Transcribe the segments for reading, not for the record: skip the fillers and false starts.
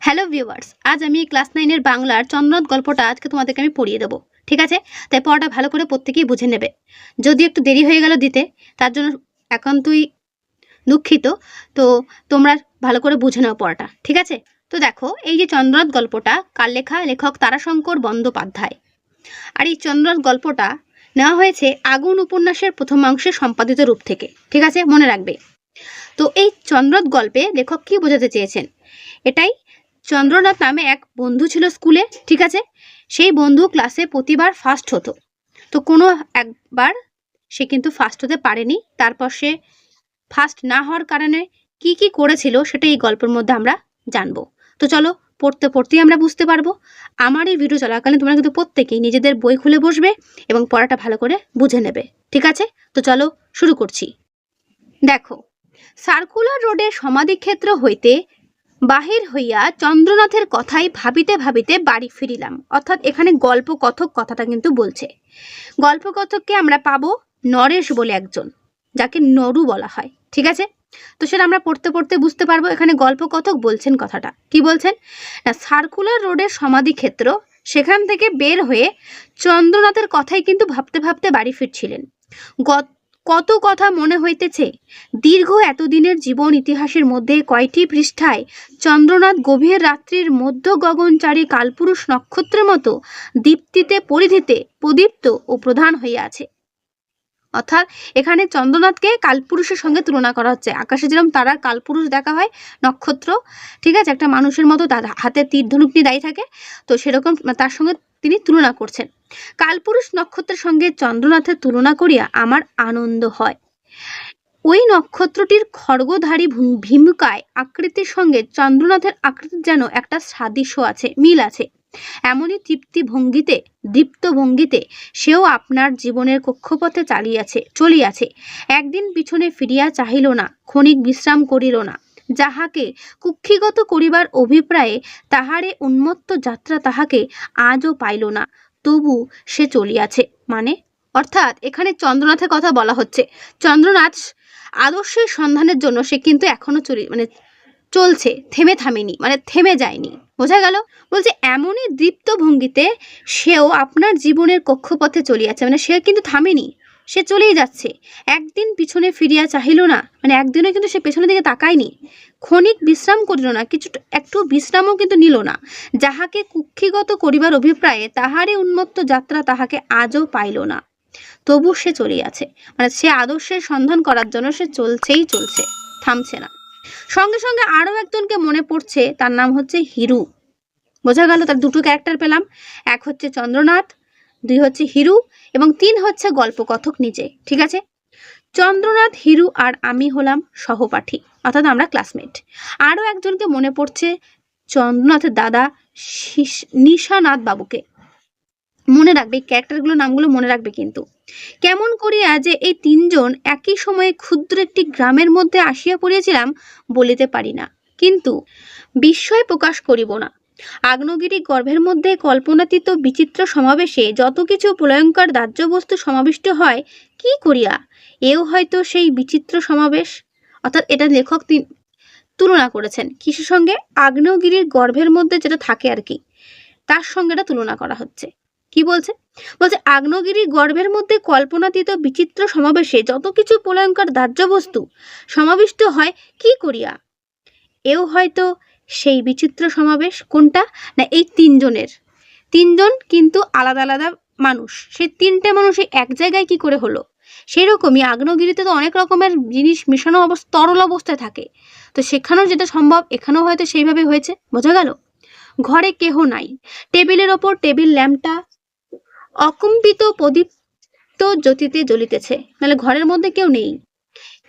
Hello viewers, আজ আমি class 9 এর বাংলার চন্দ্রনাথ গল্পটা আজকে তোমাদেরকে আমি পড়িয়ে দেবো। ঠিক আছে? তাই পড়াটা ভালো করে প্রত্যেকেই বুঝে নেবে। যদি একটু দেরি হয়ে গেল দিতে, তার জন্য একান্তই দুঃখিত। তো তোমরা ভালো করে বুঝে নাও পড়াটা। ঠিক আছে? তো দেখো, এই যে চন্দ্রনাথ গল্পটা কার লেখা? লেখক তারাশঙ্কর বন্দ্যোপাধ্যায়। আর এই চন্দ্রনাথ গল্পটা নেওয়া হয়েছে আগুন উপন্যাসের প্রথমাংশে সম্পাদিত রূপ থেকে। ঠিক আছে? মনে রাখবে। তো এই চন্দ্রনাথ গল্পে লেখক কি বোঝাতে চেয়েছেন? এটাই, চন্দ্রনাথ নামে এক বন্ধু ছিল স্কুলে। ঠিক আছে? সেই বন্ধু ক্লাসে প্রতিবার ফার্স্ট হতো। তো কোনো একবার সে কিন্তু ফার্স্ট হতে পারেনি। তারপর সে ফার্স্ট না হওয়ার কারণে কি কি করেছিল সেটা এই গল্পের মধ্যে আমরা জানবো। তো চলো, পড়তে পড়তেই আমরা বুঝতে পারবো। আমার এই ভিডিও চলাকালীন তোমরা কিন্তু প্রত্যেকেই নিজেদের বই খুলে বসবে এবং পড়াটা ভালো করে বুঝে নেবে। ঠিক আছে? তো চলো শুরু করছি। দেখো, সার্কুলার রোডের সমাধিক্ষেত্র হইতে বাহির হইয়া চন্দ্রনাথের কথাই ভাবিতে ভাবিতে বাড়ি ফিরিলাম। অর্থাৎ এখানে গল্পকথক কথাটা কিন্তু বলছে। গল্পকথককে আমরা পাবো নরেশ বলে একজন, যাকে নরু বলা হয়। ঠিক আছে? তো সেটা আমরা পড়তে পড়তে বুঝতে পারবো। এখানে গল্পকথক বলছেন কথাটা কি বলছেন না, সার্কুলার রোডের সমাধিক্ষেত্র, সেখান থেকে বের হয়ে চন্দ্রনাথের কথাই কিন্তু ভাবতে ভাবতে বাড়ি ফিরছিলেন। কত কথা মনে হইতেছে। দীর্ঘ এতদিনের জীবন ইতিহাসের মধ্যে কয়টি পৃষ্ঠায় চন্দ্রনাথ গভীর রাত্রির মধ্য গগনচারী কালপুরুষ নক্ষত্রের মতো দীপ্তিতে পরিধিতে প্রদীপ্ত ও প্রধান হইয়া আছে। অর্থাৎ এখানে চন্দ্রনাথকে কালপুরুষের সঙ্গে তুলনা করা হচ্ছে। আকাশে যেরকম তারার কালপুরুষ দেখা হয়, নক্ষত্র, ঠিক আছে, একটা মানুষের মতো তার হাতে তীর ধনুক নিয়ে দাঁড়িয়ে থাকে, তো সেরকম তার সঙ্গে তিনি তুলনা করছেন। কালপুরুষ নক্ষত্রের সঙ্গে চন্দ্রনাথের তুলনা করিয়া আমার আনন্দ হয়। ওই নক্ষত্রটির খড়গধারী ভীমিকায় আকৃতির সঙ্গে চন্দ্রনাথের আকৃতির যেন একটা সাদৃশ্য আছে, মিল আছে। এমনই দীপ্ত ভঙ্গিতে সেও আপনার জীবনের কক্ষপথে চলিয়াছে। একদিন পিছনে ফিরিয়া চাহিল না, ক্ষণিক বিশ্রাম করিল না। যাহাকে কুক্ষিগত করিবার অভিপ্রায়ে তাহারে উন্মত্ত যাত্রা তাহাকে আজও পাইল না, তবু সে চলিয়াছে। মানে অর্থাৎ এখানে চন্দ্রনাথের কথা বলা হচ্ছে। চন্দ্রনাথ আদর্শের সন্ধানের জন্য সে কিন্তু এখনো চলছে, থামেনি, মানে থেমে যায়নি। বোঝা গেল? বলছে এমনই দীপ্ত ভঙ্গিতে সেও আপনার জীবনের কক্ষপথে চলিয়াছে, মানে সে কিন্তু থামেনি, সে চলেই যাচ্ছে। একদিন পিছনে ফিরিয়া চাহিল না, মানে একদিনও কিন্তু সে পেছনের দিকে তাকায়নি। ক্ষণিক বিশ্রাম করিল না, একটু বিশ্রামও কিন্তু নিল না। যাহাকে কুক্ষিগত করিবার অভিপ্রায়ে তাহারই উন্মত্ত যাত্রা তাহাকে আজও পাইল না, তবু সে চলিয়াছে। মানে সে আদর্শের সন্ধান করার জন্য সে চলছে, থামছে না। সঙ্গে সঙ্গে আরো একজনকে মনে পড়ছে, তার নাম হচ্ছে হিরু। বোঝা গেল? তার দুটো ক্যারেক্টার পেলাম, এক হচ্ছে চন্দ্রনাথ, দুই হচ্ছে হিরু, এবং তিন হচ্ছে গল্পকথক নিজে। ঠিক আছে? চন্দ্রনাথ, হিরু আর আমি হলাম সহপাঠী, অর্থাৎ আমরা ক্লাসমেট। আরো একজনকে মনে পড়ছে, চন্দ্রনাথের দাদা নিশানাথ বাবুকে। মনে রাখবে, ক্যারেক্টারগুলোর নামগুলো মনে রাখবে। কিন্তু কেমন করিয়া যে এই তিনজন একই সময়ে ক্ষুদ্র একটি গ্রামের মধ্যে আসিয়া পড়িয়াছিলাম বলিতে পারি না, কিন্তু বিস্ময় প্রকাশ করিব না। আগ্নেয়গিরি গর্ভের মধ্যে কল্পনাতীত বিচিত্র সমাবেশে যত কিছু প্রলয়ঙ্কর দাহ্য বস্তু সমাবিষ্ট হয়, কি করিয়া এও হয়তো সেই বিচিত্র সমাবেশ। অর্থাৎ এটা লেখক তুলনা করেছেন কিসের সঙ্গে? আগ্নেয়গিরির গর্ভের মধ্যে যেটা থাকে আর কি, তার সঙ্গে এটা তুলনা করা হচ্ছে। কি বলছে? বলছে আগ্নেয়গিরির গর্ভের মধ্যে কল্পনাতীত বিচিত্র সমাবেশে যত কিছু প্রলয়ঙ্কর দাহ্য বস্তু সমাবিষ্ট হয়, কি করিয়া এও হয়তো সেই বিচিত্র সমাবেশ। কোনটা না? এই তিনজন কিন্তু আলাদা আলাদা মানুষ, সেই তিনটে মানুষই এক জায়গায় কি করে হলো? সেই রকমই আগ্নেয়গিরিতে তো অনেক রকমের জিনিস মিশানো তরল অবস্থায় থাকে, তো সেখানেও যেটা সম্ভব এখানেও হয়তো সেইভাবে হয়েছে। বোঝা গেল? ঘরে কেহ নাই। টেবিলের ওপর টেবিল ল্যাম্পটা অকম্পিত প্রদীপ্ত জ্যোতিতে জ্বলিতেছে। মানে ঘরের মধ্যে কেউ নেই,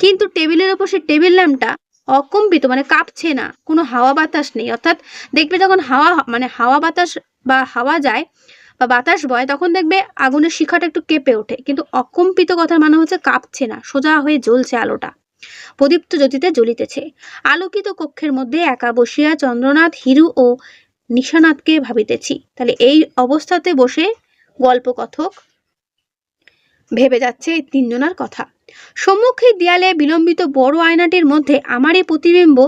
কিন্তু টেবিলের ওপর সে টেবিল ল্যাম্পটা অকম্পিত, মানে কাঁপছে না, কোনো হাওয়া বাতাস নেই। অর্থাৎ দেখবে যখন হাওয়া বাতাস বা হাওয়া যায় বা বাতাস বয়, তখন দেখবে আগুনের শিখাটা একটু কেঁপে ওঠে, কিন্তু অকম্পিত কথার মানে হচ্ছে কাঁপছে না, সোজা হয়ে জ্বলছে আলোটা, প্রদীপ্ত জ্যোতিতে জ্বলিতেছে। আলোকিত কক্ষের মধ্যে একা বসিয়া চন্দ্রনাথ, হিরু ও নিশানাথকে ভাবিতেছি। তাহলে এই অবস্থাতে বসে গল্পকথক ভেবে যাচ্ছে এই তিনজনের কথা। সম্মুখে দেয়ালে বিলম্বিত বড় আয়নাটির মধ্যে আমারই প্রতিবিম্ব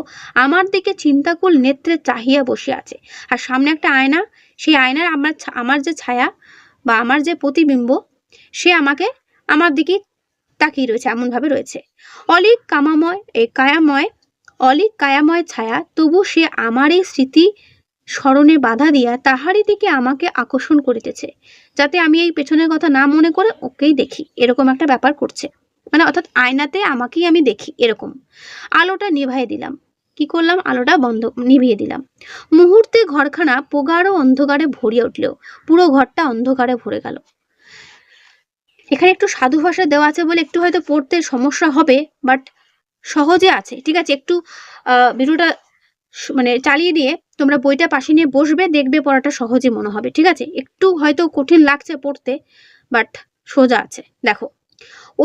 আমার দিকে চিন্তাকুল নেত্রে চাহিয়া বসে আছে। আর সামনে একটা আয়না, সেই আয়নার আমার যে ছায়া বা আমার যে প্রতিবিম্ব, সে আমাকে আমার দিকে তাকিয়ে রয়েছে, এমনভাবে রয়েছে। অলিক কায়াময় ছায়া, তবু সে আমারই স্মৃতি স্মরণে বাধা দিয়া তাহারই দিকে আমাকে আকর্ষণ করিতেছে, যাতে আমি এই পেছনের কথা না মনে করে ওকেই দেখি, এরকম একটা ব্যাপার করছে। মানে অর্থাৎ আয়নাতে আমাকেই আমি দেখি এরকম। আলোটা নিভাইয়ে দিলাম। কি করলাম? আলোটা নিভিয়ে দিলাম। মুহূর্তে ঘরখানা প্রগাঢ় অন্ধকারে ভরিয়ে উঠল। পুরো ঘরটা অন্ধকারে ভরে গেল। এখানে একটু সাধু ভাষা দেওয়া আছে বলে একটু হয়তো পড়তে সমস্যা হবে, বাট সহজে আছে, ঠিক আছে। একটু ভিডিওটা মানে চালিয়ে দিয়ে তোমরা বইটা পাশে নিয়ে বসবে, দেখবে পড়াটা সহজে মনে হবে, ঠিক আছে। একটু হয়তো কঠিন লাগছে পড়তে, বাট সোজা আছে। দেখো,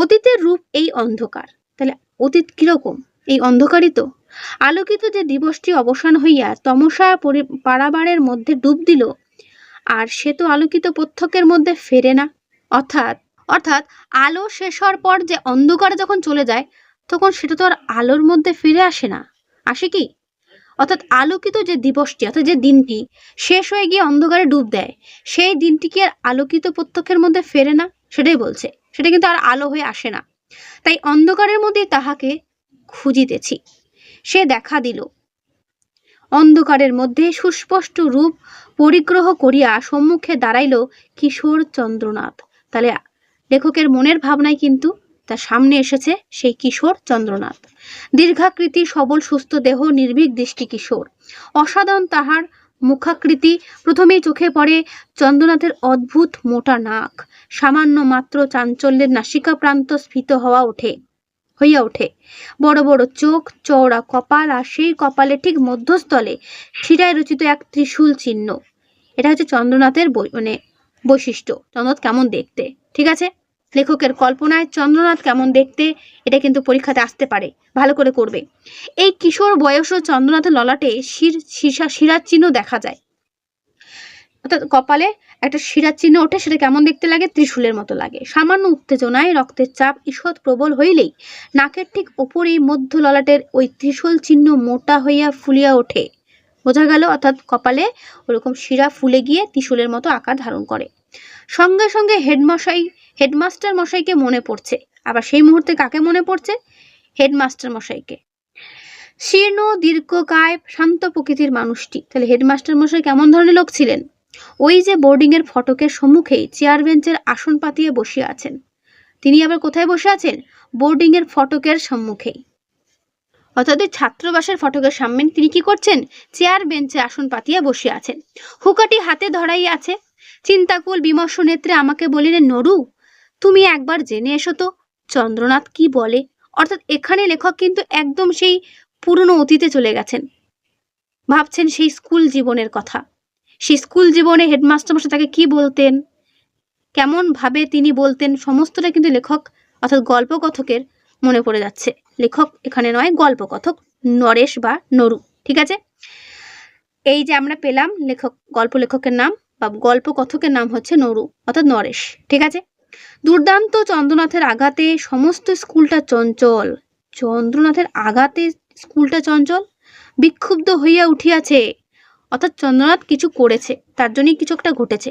অতীতের রূপ এই অন্ধকার। তাহলে অতীত কিরকম? এই অন্ধকারই তো। আলোকিত যে দিবসটি অবসান হইয়া তমসা পারাবারের মধ্যে ডুব দিল, আর সে তো আলোকিত প্রত্যক্ষের মধ্যে ফেরে না। অর্থাৎ আলো শেষ হওয়ার পর যে অন্ধকারে যখন চলে যায়, তখন সেটা তো আর আলোর মধ্যে ফিরে আসে না, আসে কি? অর্থাৎ আলোকিত যে দিবসটি, অর্থাৎ যে দিনটি শেষ হয়ে গিয়ে অন্ধকারে ডুব দেয়, সেই দিনটি কি আর আলোকিত প্রত্যক্ষের মধ্যে ফেরে না? সেটাই বলছে, সেটা কিন্তু আর আলো হয়ে আসে না। তাই অন্ধকারের মধ্যে তাহাকে খুঁজিতেছি, সে দেখা দিল। অন্ধকারের মধ্যে সুস্পষ্ট রূপ পরিগ্রহ করিয়া সম্মুখে দাঁড়াইল কিশোর চন্দ্রনাথ। তাহলে লেখকের মনের ভাবনায় কিন্তু তার সামনে এসেছে সেই কিশোর চন্দ্রনাথ। দীর্ঘাকৃতি, সবল সুস্থ দেহ, নির্ভীক দৃষ্টি কিশোর। অসাধারণ তাহার মুখাকৃতি। প্রথমেই চোখে পড়ে চন্দ্রনাথের অদ্ভুত মোটা নাক। সামান্য মাত্র চাঞ্চল্যের নাসিকা প্রান্ত স্ফীত হইয়া ওঠে। বড় বড় চোখ, চওড়া কপাল, আর সেই কপালে ঠিক মধ্যস্থলে শিরায় রচিত এক ত্রিশূল চিহ্ন। এটা হচ্ছে চন্দ্রনাথের বৈশিষ্ট্য। চন্দ্রনাথ কেমন দেখতে, ঠিক আছে। লেখকের কল্পনায় চন্দ্রনাথ কেমন দেখতে, এটা কিন্তু পরীক্ষাতে আসতে পারে, ভালো করে করবে। এই কিশোর বয়সও চন্দ্রনাথের ললাটে শিরার চিহ্ন দেখা যায়। অর্থাৎ কপালে একটা শিরার চিহ্ন ওঠে, সেটা কেমন দেখতে লাগে? ত্রিশূলের মতো লাগে। সামান্য উত্তেজনায় রক্তের চাপ ঈষৎ প্রবল হইলেই নাকের ঠিক ওপরেই মধ্য ললাটের ওই ত্রিশূল চিহ্ন মোটা হইয়া ফুলিয়া ওঠে। বোঝা গেল? অর্থাৎ কপালে ওরকম শিরা ফুলে গিয়ে ত্রিশূলের মতো আকার ধারণ করে। সঙ্গে সঙ্গে হেডমাস্টার মশাইকে মনে পড়ছে। আবার সেই মুহূর্তে কাকে মনে পড়ছে? হেডমাস্টার মশাইকে। শীর্ণ দীর্ঘকায় শান্ত প্রকৃতির মানুষটি। তাহলে হেডমাস্টার মশাই কেমন ধরনের লোক ছিলেন? ওই যে বোর্ডিং এর ফটকের সম্মুখেই চেয়ার বেঞ্চের আসন পাতিয়ে বসে আছেন। তিনি আবার কোথায় বসে আছেন? বোর্ডিং এর ফটকের সম্মুখেই, অর্থাৎ ছাত্রবাসের ফটকের সামনে তিনি কি করছেন? চেয়ার বেঞ্চে আসন পাতিয়া বসে আছেন। হুকাটি হাতে ধরাই আছে। চিন্তাকুল বিমর্ষ নেত্রে আমাকে বলিলেন, নরু, তুমি একবার জেনে এসো তো চন্দ্রনাথ কি বলে। অর্থাৎ এখানে লেখক কিন্তু একদম সেই পুরনো অতীতে চলে গেছেন, ভাবছেন সেই স্কুল জীবনের কথা। সেই স্কুল জীবনে হেডমাস্টার মশাই তাকে কি বলতেন, কেমন ভাবে তিনি বলতেন, সমস্তটা কিন্তু লেখক অর্থাৎ গল্পকথকের মনে পড়ে যাচ্ছে। লেখক এখানে নয়, গল্পকথক নরেশ বা নরু, ঠিক আছে। এই যে আমরা পেলাম গল্প লেখকের নাম বা গল্পকথকের নাম হচ্ছে নরু অর্থাৎ নরেশ, ঠিক আছে। দুর্দান্ত চন্দ্রনাথের আঘাতে সমস্ত স্কুলটা চঞ্চল। চন্দ্রনাথের আঘাতে স্কুলটা চঞ্চল, বিক্ষুব্ধ হইয়া উঠিয়াছে। অর্থাৎ চন্দ্রনাথ কিছু করেছে, তার জন্যই কিছু একটা ঘটেছে।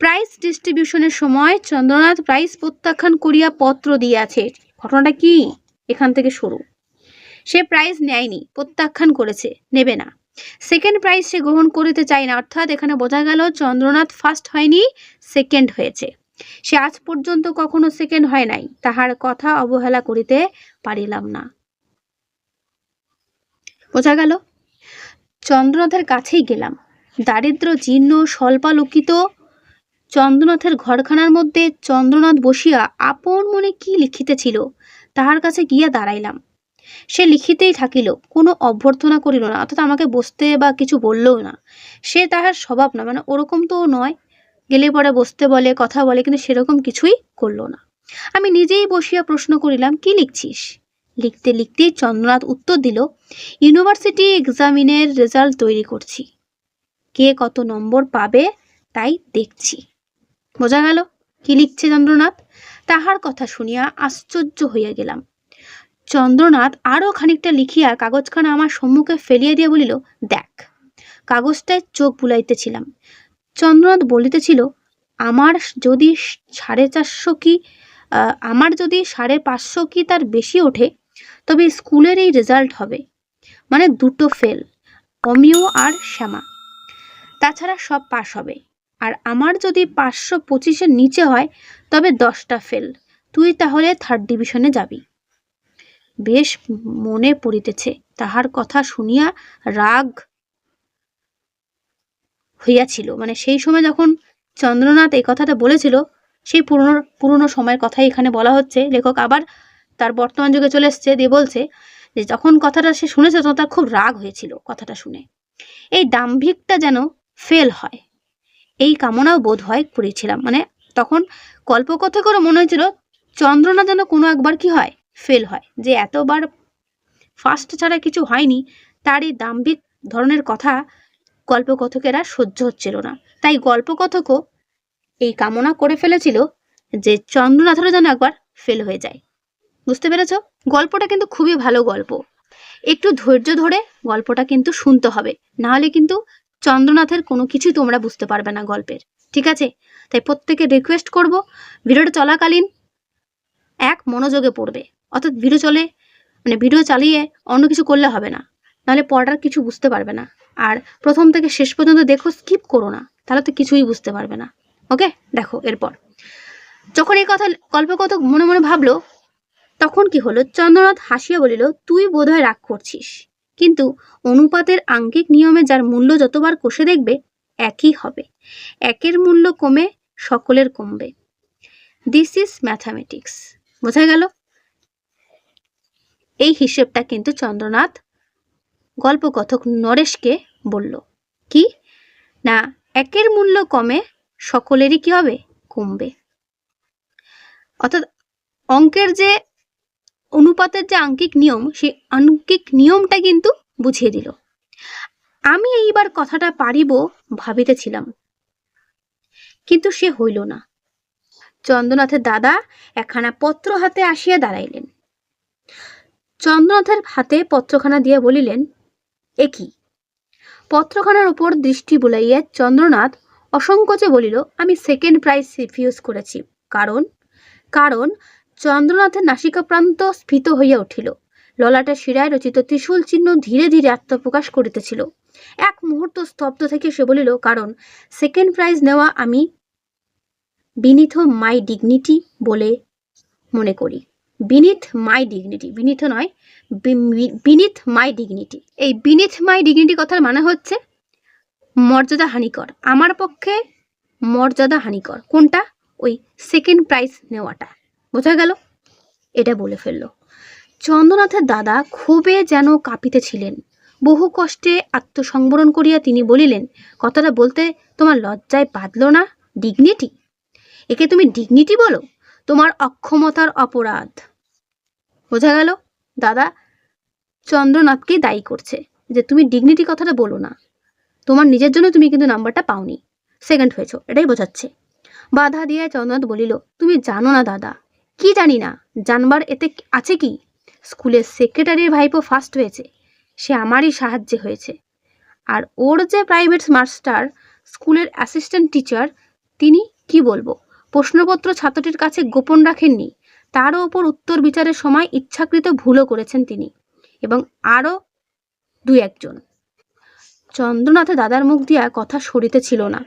প্রাইজ ডিস্ট্রিবিউশনের সময় চন্দ্রনাথ প্রাইজ প্রত্যাখ্যান করিয়া পত্র দিয়াছে। ঘটনাটা কি? এখান থেকে শুরু। সে প্রাইজ নেয়নি, প্রত্যাখ্যান করেছে, নেবে না। সেকেন্ড প্রাইজ সে গ্রহণ করিতে চায় না। অর্থাৎ এখানে বোঝা গেল চন্দ্রনাথ ফার্স্ট হয়নি, সেকেন্ড হয়েছে। সে আজ পর্যন্ত কখনো সেকেন্ড হয় নাই, তাহার কথা অবহেলা করিতে পারিলাম না। বোঝা গেল? চন্দ্রনাথের কাছেই গেলাম। দারিদ্র জীর্ণ স্বল্পালোকিত চন্দ্রনাথের ঘরখানার মধ্যে চন্দ্রনাথ বসিয়া আপন মনে কি লিখিতেছিল, তাহার কাছে গিয়া দাঁড়াইলাম। সে লিখিতেই থাকিল, কোনো অভ্যর্থনা করিল না। অর্থাৎ আমাকে বসতে বা কিছু বললেও না। সে তাহার স্বভাব না, মানে ওরকম তো নয়, গেলে পরে বসতে বলে, কথা বলে, কিন্তু সেরকম কিছুই করলো না। আমি নিজেই বসিয়া প্রশ্ন করিলাম, কি লিখছিস? লিখতে লিখতেই চন্দ্রনাথ উত্তর দিল, ইউনিভার্সিটি এক্সামিনের রেজাল্ট তৈরি করছি, কে কত নম্বর পাবে তাই দেখছি। বোঝা গেল কি লিখছে চন্দ্রনাথ? তাহার কথা শুনিয়া আশ্চর্য হইয়া গেলাম। চন্দ্রনাথ আরও খানিকটা লিখিয়া কাগজখানা আমার সম্মুখে ফেলিয়া দিয়া বলিল, দেখ। কাগজটায় চোখ বুলাইতেছিলাম। চন্দ্রনাথ বলিতেছিল, আমার যদি 450 কি আমার যদি 550 কি তার বেশি ওঠে তবে স্কুলের এই রেজাল্ট হবে, মানে 2টো ফেল, অমিয় আর শ্যামা, তাছাড়া সব পাস হবে। আর আমার যদি 525-এর নিচে হয় তবে 10টা ফেল, তুই তাহলে 3rd ডিভিশনে যাবি। বেশ মনে পড়িতেছে তাহার কথা শুনিয়া রাগ হইয়াছিল, মানে সেই সময় যখন চন্দ্রনাথ এই কথাটা বলেছিল সেই পুরনো সময়ের কথাই এখানে বলা হচ্ছে। লেখক আবার তার বর্তমান যুগে চলে এসছে, দিয়ে বলছে যে যখন কথাটা সে শুনেছে তখন তার খুব রাগ হয়েছিল কথাটা শুনে। এই দাম্ভিকটা যেন ফেল হয় এই কামনাও বোধ হয় করেছিলাম, মানে তখন কল্পকথা করে মনে হয়েছিল চন্দ্রনাথ যেন কোনো একবার কি হয়, ফেল হয়, যে এতবার ফার্স্ট ছাড়া কিছু হয়নি, তার এই দাম্ভিক ধরনের কথা গল্পকথকেরা সহ্য হচ্ছিল না। তাই গল্পকথকও এই কামনা করে ফেলেছিল যে চন্দ্রনাথেরও যেন একবার ফেল হয়ে যায়। বুঝতে পেরেছ? গল্পটা কিন্তু খুবই ভালো গল্প, একটু ধৈর্য ধরে গল্পটা কিন্তু শুনতে হবে, নাহলে কিন্তু চন্দ্রনাথের কোনো কিছুই তোমরা বুঝতে পারবে না গল্পের। ঠিক আছে? তাই প্রত্যেকে রিকোয়েস্ট করব, ভিডিওটা চলাকালীন মনোযোগে পড়বে, অর্থাৎ ভিডিও চালিয়ে অন্য কিছু করলে হবে না, নাহলে পড়ার কিছু বুঝতে পারবে না। আর প্রথম থেকে শেষ পর্যন্ত দেখো, স্কিপ করো না, তাহলে তো কিছুই বুঝতে পারবে না। ওকে, দেখো এরপর যখন এই কথা গল্পকথক মনে মনে ভাবলো, তখন কি হলো, চন্দ্রনাথ হাসিয়া বলিল, তুই বোধহয় রাগ করছিস, কিন্তু অনুপাতের আঙ্কিক নিয়মে যার মূল্য যতবার কষে দেখবে একই হবে, একের মূল্য কমে সকলের কমবে। This is mathematics. বোঝা গেল? এই হিসেবটা কিন্তু চন্দ্রনাথ গল্পকথক নরেশকে বলল। কি না, একের মূল্য কমে সকলেরই কি হবে, কমবে। অর্থাৎ অঙ্কের যে অনুপাতের যে আঙ্কিক নিয়ম, সেই আঙ্কিক নিয়মটা কিন্তু বুঝিয়ে দিল। আমি এইবার কথাটা পারিব ভাবিতেছিলাম, কিন্তু সে হইল না। চন্দ্রনাথের দাদা একখানা পত্র হাতে আসিয়া দাঁড়াইলেন। চন্দ্রনাথের হাতে পত্রখানা দিয়া বলিলেন, এ কি? পত্রখানার উপর দৃষ্টি বুলাইয়া চন্দ্রনাথ অসংকোচে বলিল, আমি 2nd প্রাইজ রিফিউজ করেছি। কারণ কারণ চন্দ্রনাথের নাসিকাপ্রান্ত স্ফীত হইয়া উঠিল, ললাটের শিরায় রচিত ত্রিশূল চিহ্ন ধীরে ধীরে আত্মপ্রকাশ করিতেছিল। এক মুহূর্ত স্তব্ধ থেকে সে বলিল, কারণ 2nd প্রাইজ নেওয়া আমি বিনিথ মাই ডিগনিটি বলে মনে করি। বিনিথ মাই ডিগনিটি, বিনিথ নয়, বিনিথ মাই ডিগনিটি। এই বিনিথ মাই ডিগনিটি কথার মানে হচ্ছে মর্যাদা হানিকর, আমার পক্ষে মর্যাদা হানিকর। কোনটা? ওই 2nd প্রাইজ নেওয়াটা। বোঝা গেল? এটা বলে ফেলল। চন্দ্রনাথের দাদা ক্ষোভে যেন কাঁপিতেছিলেন। বহু কষ্টে আত্মসংবরণ করিয়া তিনি বলিলেন, কথাটা বলতে তোমার লজ্জায় বাঁধল না? ডিগনিটি? একে তুমি ডিগনিটি বলো? তোমার অক্ষমতার অপরাধ। বোঝা গেল? দাদা চন্দ্রনাথকে দায়ী করছে যে তুমি ডিগনিটি কথাটা বলো না, তোমার নিজের জন্য তুমি কিন্তু নাম্বারটা পাওনি, 2nd হয়েছ, এটাই বোঝাচ্ছে। বাধা দিয়ে চন্দ্রনাথ বলিল, তুমি জানো না দাদা। কি জানি না? জানবার এতে আছে কি? স্কুলের সেক্রেটারির ভাইপো ফার্স্ট হয়েছে, সে আমারই সাহায্যে হয়েছে। আর ওর যে প্রাইভেট মাস্টার, স্কুলের অ্যাসিস্ট্যান্ট টিচার, তিনি কি বলবো, প্রশ্নপত্র ছাত্রটির কাছে গোপন রাখেননি, তারও ওপর উত্তর বিচারের সময় ইচ্ছাকৃত ভুলও করেছেন তিনি, এবং আরও 2-1 জন। চন্দ্রনাথের দাদার মুখ দিয়া কথা সরিতেছিল না।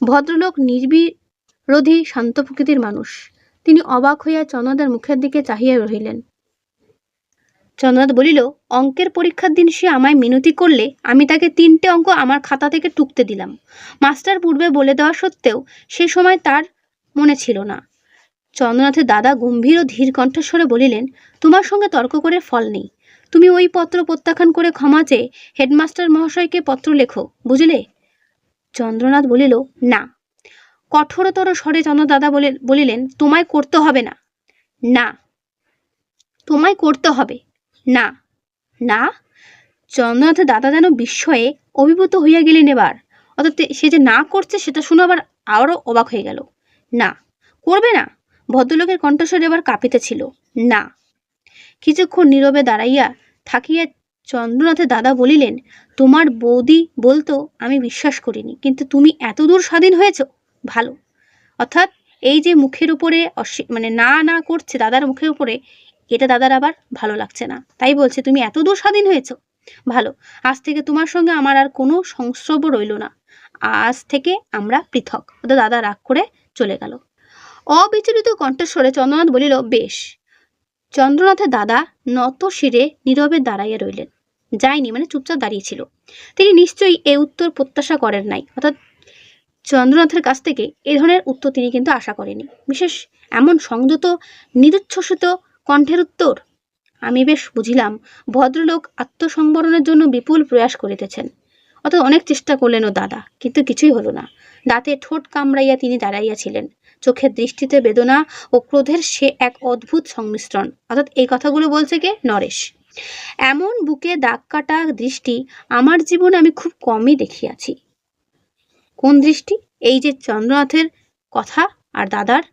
ভদ্রলোক নির্বিরোধী শান্ত প্রকৃতির মানুষ। তিনি অবাক হইয়া চন্দ্রনাথের মুখের দিকে চাহিয়া রহিলেন। চন্দ্রনাথ বলিল, অঙ্কের পরীক্ষার দিন সে আমায় মিনতি করলে আমি তাকে 3টে অঙ্ক আমার খাতা থেকে টুকতে দিলাম। মাস্টার পূর্বে বলে দেওয়া সত্ত্বেও সে সময় তার মনে ছিল না। চন্দ্রনাথের দাদা গম্ভীর ও ধীর কণ্ঠস্বরে বলিলেন, তোমার সঙ্গে তর্ক করে ফল নেই। তুমি ওই পত্র প্রত্যাখ্যান করে ক্ষমা চেয়ে হেডমাস্টার মহাশয়কে পত্র লেখো, বুঝলে? চন্দ্রনাথ বলিল, না। কঠোরতর স্বরে চন্দ্রনাথ দাদা বলিলেন, তোমায় করতে হবে না। না, তোমায় করতে হবে না। না? চন্দ্রনাথের দাদা যেন বিস্ময়ে অভিভূত হইয়া গেলেন এবার। অর্থাৎ সে যে না করছে সেটা শুনে আবার আরও অবাক হয়ে গেল। না, করবে না? ভদ্রলোকের কণ্ঠস্বর এবার কাঁপিতেছিল। না। কিছুক্ষণ নীরবে দাঁড়াইয়া থাকিয়া চন্দ্রনাথের দাদা বলিলেন, তোমার বৌদি বলতো আমি বিশ্বাস করিনি, কিন্তু তুমি এতদূর স্বাধীন হয়েছ, ভালো। অর্থাৎ এই যে মুখের উপরে মানে না না করছে দাদার মুখের উপরে, এটা দাদার আবার ভালো লাগছে না, তাই বলছে তুমি এতদূর স্বাধীন হয়েছ, ভালো। আজ থেকে তোমার সঙ্গে আমার আর কোনো সংস্রব রইল না, আজ থেকে আমরা পৃথক। ওদের দাদা রাগ করে চলে গেল। অবিচলিত কণ্ঠস্বরে চন্দ্রনাথ বলিল, বেশ। চন্দ্রনাথের দাদা নত শিরে নীরবে দাঁড়াইয়া রইলেন, যায়নি মানে চুপচাপ দাঁড়িয়েছিল। তিনি নিশ্চয়ই এ উত্তর প্রত্যাশা করেন নাই, অর্থাৎ চন্দ্রনাথের কাছ থেকে এ ধরনের উত্তর তিনি কিন্তু আশা করেনি, বিশেষ এমন সংযত নিরুচ্ছ্বসিত কণ্ঠের উত্তর। আমি বেশ বুঝিলাম ভদ্রলোক আত্মসংবরণের জন্য বিপুল প্রয়াস করিতেছেন, অর্থাৎ অনেক চেষ্টা করলেন ও দাদা, কিন্তু কিছুই হলো না। দাঁতে ঠোঁট কামড়াইয়া তিনি দাঁড়াইয়াছিলেন, চোখের দৃষ্টিতে বেদনা ও ক্রোধের সে এক অদ্ভুত সংমিশ্রণ। অর্থাৎ এই কথাগুলো বলছে কে? নরেশ। এমন বুকে দাগ কাটা দৃষ্টি আমার জীবনে আমি খুব কমই দেখিয়াছি। কোন দৃষ্টি? এই যে চন্দ্রনাথের কথা আর দাদার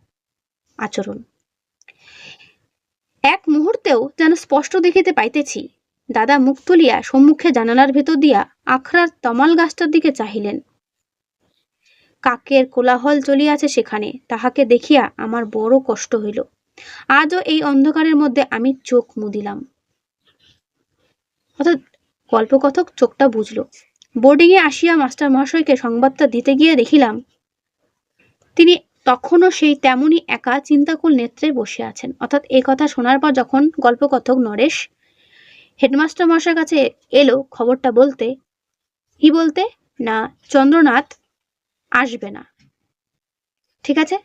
আচরণ। এক মুহূর্তেও যেন স্পষ্ট দেখিতে পাইতেছি, দাদা মুখ তুলিয়া সম্মুখে জানালার ভেতর দিয়া আখড়ার তমাল গাছটার দিকে চাহিলেন। কাকের কোলাহল চলিয়াছে সেখানে, তাহাকে দেখিয়া আমার বড় কষ্ট হইল। আজও এই অন্ধকারের মধ্যে আমি চোখ মুদিলাম। অর্থাৎ গল্পকথক চোখটা বুঝল। বোর্ডিংয়ে আসিয়া মাস্টার মহাশয়কে সংবাদটা দিতে গিয়ে দেখিলাম তিনি তখনও সেই তেমনই একা চিন্তাকুল নেত্রে বসে আছেন। অর্থাৎ এই কথা শোনার পর যখন গল্পকথক নরেশ হেডমাস্টার মহাশয়ের কাছে এলো খবরটা বলতে, কি বলতে না চন্দ্রনাথ আসবে না, ঠিক আছে,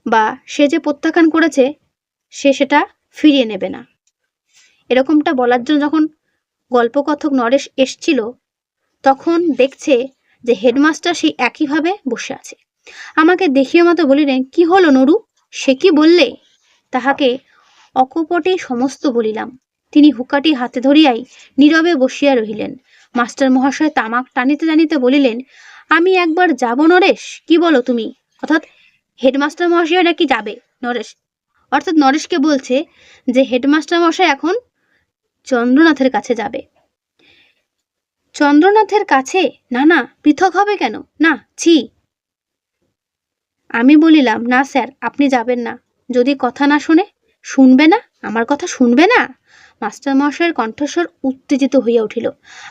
বা সে যে প্রত্যাখ্যান করেছে সে সেটা ফিরিয়ে নেবে না, এরকমটা বলার জন্য যখন গল্পকথক নরেশ এসছিল, তখন দেখছে যে হেডমাস্টার সেই একইভাবে বসে আছে। আমাকে দেখিয়ে মতো বলিলেন, কি হলো নরু, সে কি বললে? তাহাকে অকপটে সমস্ত বলিলাম। তিনি হুকাটি হাতে ধরিয়াই নীরবে বসিয়া রহিলেন। মাস্টার মহাশয় তামাক টানিতে টানিতে বলিলেন, আমি একবার যাব নরেশ, কি বলো তুমি? অর্থাৎ হেডমাস্টার মহাশয় নাকি যাবে নরেশ, অর্থাৎ নরেশকে বলছে যে হেডমাস্টার মশাই এখন চন্দ্রনাথের কাছে যাবে। চন্দ্রনাথের কাছে? না না, পৃথক হবে কেন? না, ছি। আমি বলিলাম, না স্যার, আপনি যাবেন না। যদি কথা না শোনে? শুনবে না? আমার কথা শুনবে না? মাস্টার মহাশয়ের কণ্ঠস্বর উত্তেজিত হইয়া উঠিল।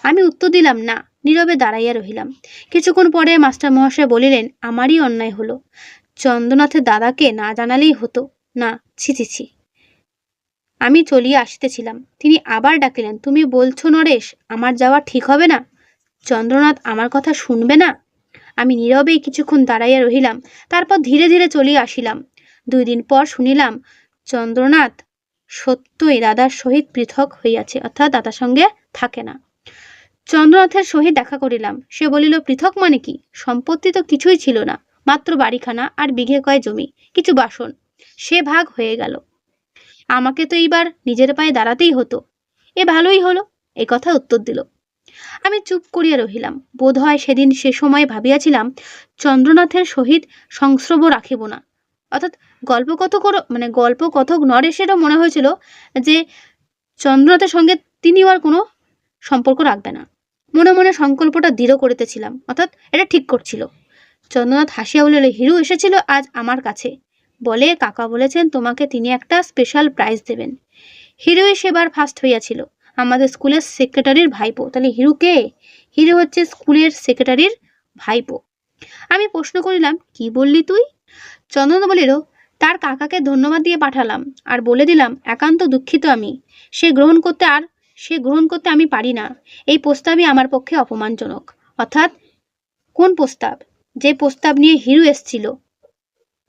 আমি উত্তর দিলাম না, নীরবে দাঁড়াইয়া রহিলাম। কিছুক্ষণ পরে মাস্টার মহাশয় বলিলেন, আমারই অন্যায় হলো, চন্দ্রনাথের দাদাকে না জানালেই হতো না, ছি ছি ছি। আমি চলিয়া আসিতেছিলাম, তিনি আবার ডাকিলেন, তুমি বলছো নরেশ আমার যাওয়া ঠিক হবে না? চন্দ্রনাথ আমার কথা শুনবে না? আমি নীরবেই কিছুক্ষণ দাঁড়াইয়া রহিলাম, তারপর ধীরে ধীরে চলিয়া আসিলাম। 2 দিন পর শুনিলাম চন্দ্রনাথ সত্যই দাদার সহিত পৃথক হইয়াছে, অর্থাৎ দাদার সঙ্গে থাকে না। চন্দ্রনাথের সহিত দেখা করিলাম। সে বলিল, পৃথক মানে কি? সম্পত্তি তো কিছুই ছিল না, মাত্র বাড়িখানা আর বিঘে কয় জমি, কিছু বাসন, সে ভাগ হয়ে গেল। আমাকে তো এইবার নিজের পায়ে দাঁড়াতেই হতো। এ ভালোই হলো, এ কথা উত্তর দিল। আমি চুপ করিয়া রহিলাম। বোধ হয় সেদিন সে সময় ভাবিয়াছিলাম চন্দ্রনাথের সহিত সংস্রব রাখিব না। অর্থাৎ গল্পকথক নরেশেরও মনে হয়েছিল যে চন্দ্রনাথের সঙ্গে তিনি আর কোনো সম্পর্ক রাখবে না। মনে মনে সংকল্পটা দৃঢ় করিতেছিলাম, অর্থাৎ এটা ঠিক করছিল। চন্দ্রনাথ হাসিয়া বলিল, হিরু এসেছিল আজ আমার কাছে, বলে কাকা বলেছেন তোমাকে তিনি একটা স্পেশাল প্রাইজ দেবেন। হিরুই সেবার ফার্স্ট হইয়াছিল, আমাদের স্কুলের সেক্রেটারির ভাইপো। তাহলে হিরু কে? হিরু হচ্ছে স্কুলের সেক্রেটারির ভাইপো। আমি প্রশ্ন করিলাম, কি বললি তুই? চন্দ্রনাথ বলিল, তার কাকাকে ধন্যবাদ দিয়ে পাঠালাম, আর বলে দিলাম একান্ত দুঃখিত আমি, সে গ্রহণ করতে আমি পারি না। এই প্রস্তাবই আমার পক্ষে অপমানজনক। অর্থাৎ কোন প্রস্তাব? যে প্রস্তাব নিয়ে হিরু এসছিল,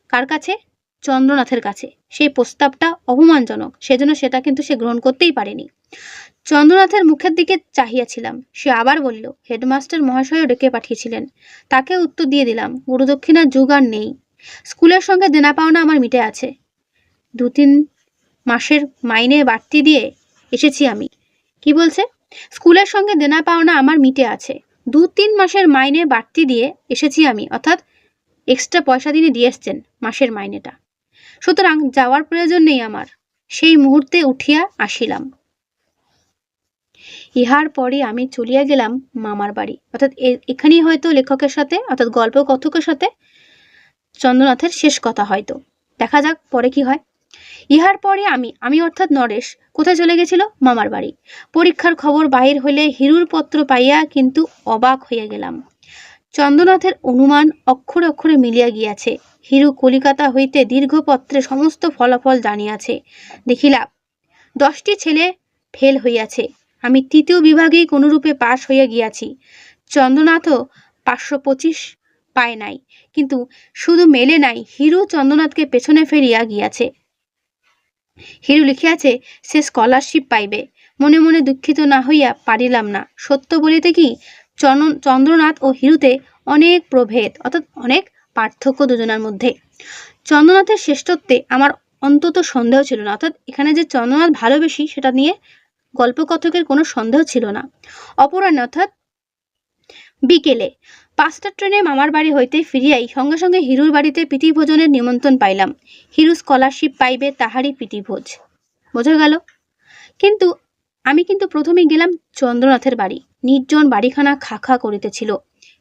কার কাছে? চন্দ্রনাথের কাছে। সেই প্রস্তাবটা অপমানজনক, সেজন্য সেটা কিন্তু সে গ্রহণ করতেই পারেনি। চন্দ্রনাথের মুখের দিকে চাহিয়াছিলাম। সে আবার বলল, হেডমাস্টার মহাশয়ও ডেকে পাঠিয়েছিলেন, তাকে উত্তর দিয়ে দিলাম, গুরুদক্ষিণার যুগ আর নেই। স্কুলের সঙ্গে দেনা পাওনা আমার মিটে আছে। 2-3 মাসের মাইনে বাড়তি দিয়ে এসেছি আমি। কি বলছে? স্কুলের সঙ্গে দেনা পাওনা আমার মিটে আছে, 2-3 মাসের মাইনে বাড়তি দিয়ে এসেছি আমি, অর্থাৎ এক্সট্রা পয়সা তিনি দিয়ে এসছেন মাসের মাইনেটা। সুতরাং যাওয়ার প্রয়োজন নেই আমার। সেই মুহূর্তে উঠিয়া আসিলাম। ইহার পরে আমি চলিয়া গেলাম মামার বাড়ি। অর্থাৎ এখানেই হয়তো লেখকের সাথে অর্থাৎ গল্প কথকের সাথে চন্দ্রনাথের শেষ কথা হয়তো। দেখা যাক পরে কি হয়। ইহার পরে আমি অর্থাৎ নরেশ কোথায় চলে গেছিল? মামার বাড়ি। পরীক্ষার খবর বাহির হইলে হিরুর পত্র পাইয়া কিন্তু অবাক হইয়া গেলাম। চন্দ্রনাথের অনুমান অক্ষরে অক্ষরে মিলিয়া গিয়াছে। হিরু কলিকাতা হইতে দীর্ঘ পত্রে সমস্ত ফলাফল জানিয়াছে। দেখিলাম 10টি ছেলে ফেল হইয়াছে, আমি তৃতীয় বিভাগেই কোনরূপে পাশ হইয়া গিয়াছি। চন্দ্রনাথও 525 পায় নাই, কিন্তু শুধু মেলে নাই, হিরু চন্দ্রনাথকে পেছনে ফেরিয়া গিয়াছে। হিরু লিখিয়াছে সে স্কলারশিপ পাইবে। মনে মনে দুঃখিত না হইয়া পারিলাম না। সত্য বলিতে কি, চন্দ্রনাথ ও হিরুতে অনেক প্রভেদ, অর্থাৎ অনেক পার্থক্য দুজনের মধ্যে। চন্দ্রনাথের শ্রেষ্ঠত্বে আমার অন্তত সন্দেহ ছিল না, অর্থাৎ এখানে যে চন্দ্রনাথ ভালোবেসি সেটা নিয়ে গল্পকথকের কোনো সন্দেহ ছিল না। অপরাহ্নে অর্থাৎ বিকেলে 5টার ট্রেনে মামার বাড়ি হইতে ফিরিয়াই সঙ্গে সঙ্গে হিরুর বাড়িতে প্রীতিভোজনের নিমন্ত্রণ পাইলাম। হিরু স্কলারশিপ পাইবে তাহারই প্রীতিভোজ। বোঝা গেল? কিন্তু আমি প্রথমে গেলাম চন্দ্রনাথের বাড়ি। নির্জন বাড়িখানা খা খা করিতেছিল,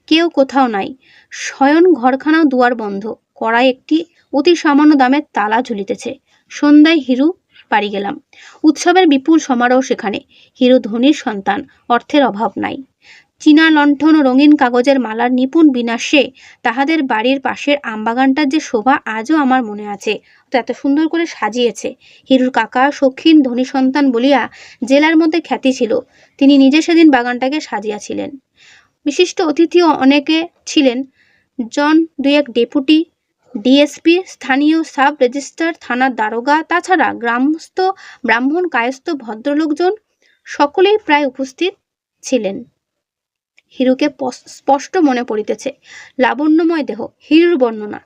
কেউ কোথাও নাই। শয়ন ঘরখানাও দুয়ার বন্ধ, কড়াই একটি অতি সামান্য দামের তালা ঝুলিতেছে। সন্ধ্যায় হিরু বাড়ি গেলাম। উৎসবের বিপুল সমারোহ সেখানে। হিরু ধনীর সন্তান, অর্থের অভাব নাই। চীনা লণ্ঠন ও রঙিন কাগজের মালার নিপুণ বিন্যাসে তাহাদের বাড়ির পাশের আমবাগানটার যে শোভা আজও আমার মনে আছে। তো এত সুন্দর করে সাজিয়েছে। হিরুর কাকা শৌখিন ধনী সন্তান বলিয়া জেলার মধ্যে খ্যাতি ছিল। তিনি নিজে সেদিন বাগানটাকে সাজিয়াছিলেন। বিশিষ্ট অতিথিও অনেকে ছিলেন। জন 2-1 ডেপুটি, ডিএসপি, স্থানীয় সাব রেজিস্ট্রার, থানার দারোগা, তাছাড়া গ্রামস্থ ব্রাহ্মণ কায়স্থ ভদ্রলোকজন সকলেই প্রায় উপস্থিত ছিলেন। হিরুকে স্পষ্ট মনে পড়িতেছে। লাবণ্যময় দেহ, হিরুর বর্ণনা,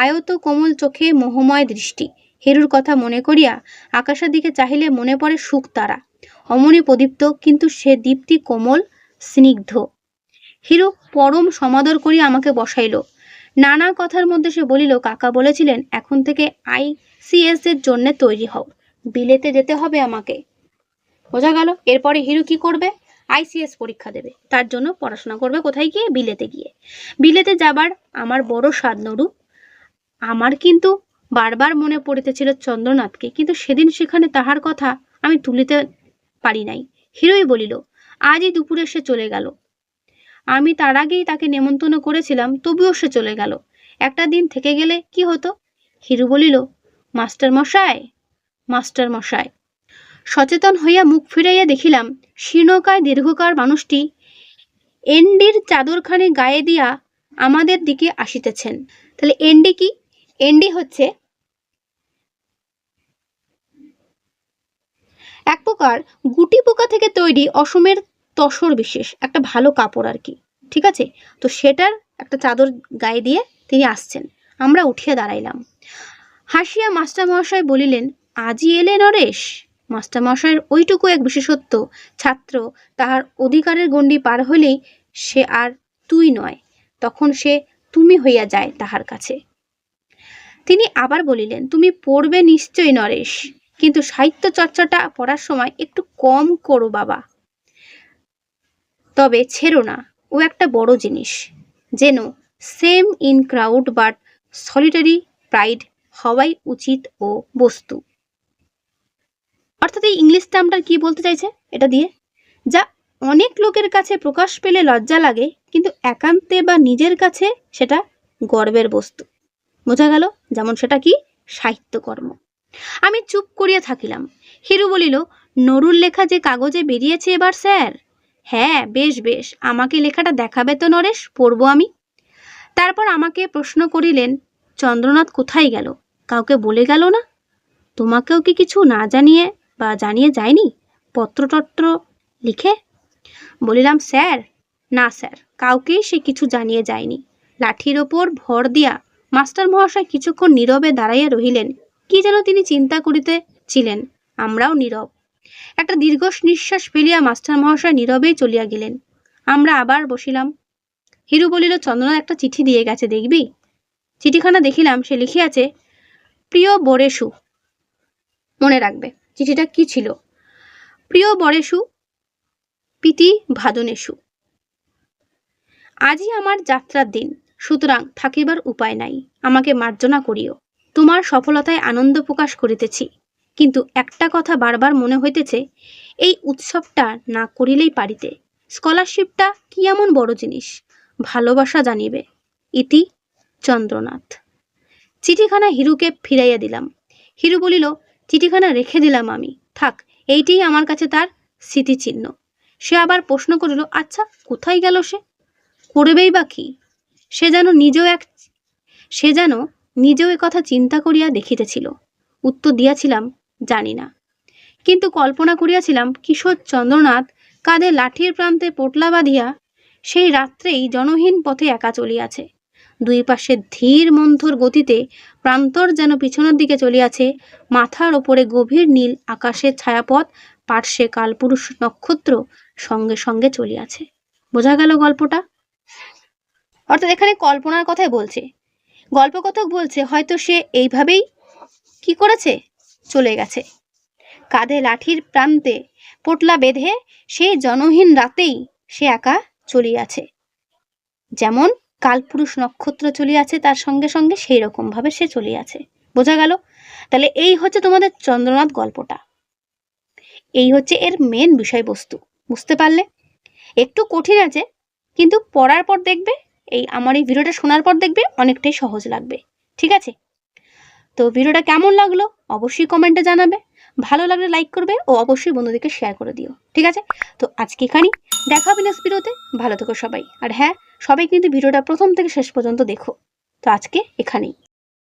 আয়ত কোমল চোখে মোহময় দৃষ্টি। হিরুর কথা মনে করিয়া আকাশের দিকে চাহিলে মনে পড়ে শুক তারা, অমনি প্রদীপ্ত, কিন্তু সে দীপ্তি কোমল স্নিগ্ধ। হিরু পরম সমাদর করিয়া আমাকে বসাইল। নানা কথার মধ্যে সে বলিল, কাকা বলেছিলেন এখন থেকে ICS এর জন্য তৈরি হও, বিলেতে যেতে হবে আমাকে। বোঝা গেল? এরপরে হিরু কি করবে? ICS পরীক্ষা দেবে, তার জন্য পড়াশোনা করবে। কোথায় গিয়ে? বিলেতে গিয়ে। বিলেতে যাবার আমার বড় স্বাদ নরু। আমার কিন্তু বারবার মনে পড়িতেছিল চন্দ্রনাথকে, কিন্তু সেদিন সেখানে তাহার কথা আমি তুলিতে পারি নাই। হিরুই বলিল, আজই দুপুরে সে চলে গেল। আমি তার আগেই তাকে নেমন্তন্ন করেছিলাম, তবুও সে চলে গেল। একটা দিন থেকে গেলে কি হতো? হিরু বলিল, মাস্টার মশাই, মাস্টার মশাই। সচেতন হইয়া মুখ ফিরাইয়া দেখিলাম শীর্ণকায় দীর্ঘকার মানুষটি এনডির চাদরখানি গায়ে দিয়া আমাদের দিকে আসিতেছেন। তাহলে এনডি কি? এনডি হচ্ছে এক প্রকার গুটি পোকা থেকে তৈরি অসমের তসর বিশেষ একটা ভালো কাপড় আর কি, ঠিক আছে? তো সেটার একটা চাদর গায়ে দিয়ে তিনি আসছেন। আমরা উঠিয়া দাঁড়াইলাম। হাসিয়া মাস্টার মহাশয় বলিলেন, আজই এলে নরেশ? মাস্টার মহাশয়ের ওইটুকু এক বিশেষত্ব, ছাত্র তাহার অধিকারের গণ্ডি পার হইলেই সে আর তুই নয়, তখন সে তুমি হইয়া যায় তাহার কাছে। তিনি আবার বলিলেন, তুমি পড়বে নিশ্চয়ই নরেশ, কিন্তু সাহিত্য চর্চাটা পড়ার সময় একটু কম করো বাবা। তবে ছেড়ো না, ও একটা বড় জিনিস। যেন same in crowd but solitary pride হওয়াই উচিত ও বস্তু। অর্থাৎ এই ইংলিশ টার্মটা কি বলতে চাইছে এটা দিয়ে? যা অনেক লোকের কাছে প্রকাশ পেলে লজ্জা লাগে, কিন্তু একান্তে বা নিজের কাছে সেটা গর্বের বস্তু। বোঝা গেল? যেমন সেটা কি? সাহিত্যকর্ম। আমি চুপ করিয়া থাকিলাম। হিরু বলিল, নরুর লেখা যে কাগজে বেরিয়েছে এবার স্যার? হ্যাঁ, বেশ বেশ, আমাকে লেখাটা দেখাবে তো নরেশ, পড়বো আমি। তারপর আমাকে প্রশ্ন করিলেন, চন্দ্রনাথ কোথায় গেল? কাউকে বলে গেল না? তোমাকেও কি কিছু না জানিয়ে বা জানিয়ে যায়নি পত্রটত্র লিখে? বলিলাম, স্যার, না স্যার, কাউকেই সে কিছু জানিয়ে যায়নি। লাঠির ওপর ভর দিয়া মাস্টার মহাশয় কিছুক্ষণ নীরবে দাঁড়াইয়া রহিলেন। কি যেন তিনি চিন্তা করিতেছিলেন। আমরাও নীরব। একটা দীর্ঘ নিঃশ্বাস ফেলিয়া মাস্টার মহাশয় নীরবেই চলিয়া গেলেন। আমরা আবার বসিলাম। হিরু বলিল, চন্দ্রনাথ একটা চিঠি দিয়ে গেছে, দেখবি? চিঠিখানা দেখিলাম। সে লিখিয়াছে, প্রিয় বরেশু, মনে রাখবে চিঠিটা কি ছিল। প্রিয় বরেশু, প্রীতি ভাদনেশু, আজই আমার যাত্রার দিন, সুতরাং থাকিবার উপায় নাই, আমাকে মার্জনা করিও। তোমার সফলতায় আনন্দ প্রকাশ করিতেছি, কিন্তু একটা কথা বারবার মনে হইতেছে, এই উৎসবটা না করিলেই পারিতে। স্কলারশিপটা কি এমন বড় জিনিস, ভালোবাসা জানিবে। ইতি চন্দ্রনাথ। চিঠিখানা হিরুকে ফিরাইয়া দিলাম। হিরু বলিল, চিঠিখানা রেখে দিলাম আমি, থাক, এইটিই আমার কাছে তার স্মৃতিচিহ্ন। সে আবার প্রশ্ন করিল, আচ্ছা কোথায় গেল সে, করবেই বা কি? সে যেন নিজেও এ কথা চিন্তা করিয়া দেখিতেছিল। উত্তর দিয়াছিলাম, জানি না, কিন্তু কল্পনা করিয়াছিলাম কিশোর চন্দ্রনাথ কাঁধে লাঠির প্রান্তে পোটলা বাঁধিয়া সেই রাত্রেই জনহীন পথে একা চলিয়াছে। দুই পাশে ধীর মন্থর গতিতে প্রান্তর যেন পিছনের দিকে চলিয়াছে, মাথার ওপরে গভীর নীল আকাশের ছায়াপথ, পার্শ্বে কালপুরুষ নক্ষত্র সঙ্গে সঙ্গে চলিয়াছে। বোঝা গেল গল্পটা? অর্থাৎ এখানে কল্পনার কথাই বলছে। গল্পকথক বলছে হয়তো সে এইভাবেই কি করেছে, চলে গেছে। কাঁধে লাঠির প্রান্তে পোটলা বেঁধে সেই জনহীন রাতেই সে একা চলিয়াছে, যেমন কালপুরুষ নক্ষত্র চলিয়াছে তার সঙ্গে সঙ্গে সেই রকম ভাবে সে চলিয়াছে। বোঝা গেল? তাহলে এই হচ্ছে তোমাদের চন্দ্রনাথ গল্পটা, এই হচ্ছে এর মেন বিষয়বস্তু। বুঝতে পারলে? একটু কঠিন আছে, কিন্তু পড়ার পর দেখবে, এই আমার এই ভিডিওটা শোনার পর দেখবে অনেকটাই সহজ লাগবে। ঠিক আছে? তো ভিডিওটা কেমন লাগলো অবশ্যই কমেন্টে জানাবে, ভালো লাগলে লাইক করবে ও অবশ্যই বন্ধুদেরকে শেয়ার করে দিও। ঠিক আছে? তো আজকে এখানেই, দেখা হবে নেক্সট ভিডিওতে। ভালো থেকো সবাই, আর হ্যাঁ, সবাই কিন্তু ভিডিওটা প্রথম থেকে শেষ পর্যন্ত দেখো। তো আজকে এখানেই।